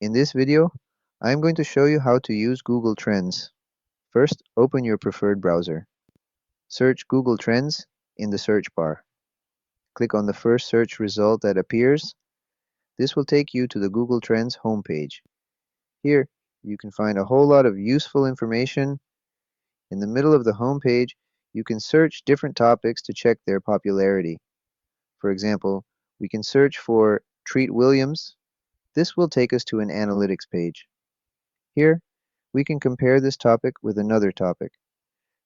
In this video, I am going to show you how to use Google Trends. First, open your preferred browser. Search Google Trends in the search bar. Click on the first search result that appears. This will take you to the Google Trends homepage. Here, you can find a whole lot of useful information. In the middle of the homepage, you can search different topics to check their popularity. For example, we can search for Treat Williams. This will take us to an analytics page. Here, we can compare this topic with another topic.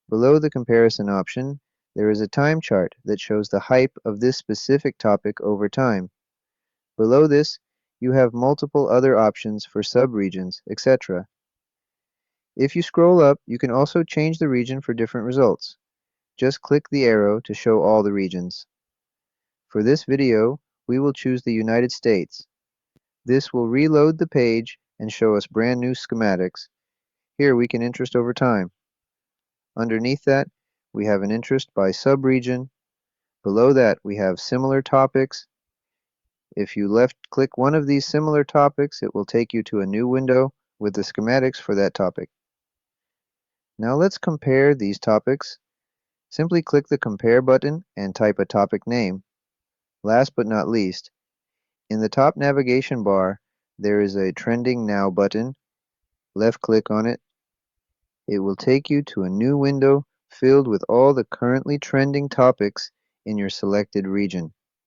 Below the comparison option, there is a time chart that shows the hype of this specific topic over time. Below this, you have multiple other options for subregions, etc. If you scroll up, you can also change the region for different results. Just click the arrow to show all the regions. For this video, we will choose the United States. This will reload the page and show us brand new schematics. Here we can interest over time. Underneath that, we have an interest by subregion. Below that, we have similar topics. If you left-click one of these similar topics, it will take you to a new window with the schematics for that topic. Now let's compare these topics. Simply click the Compare button and type a topic name. Last but not least, in the top navigation bar, there is a Trending Now button. Left-click on it. It will take you to a new window filled with all the currently trending topics in your selected region.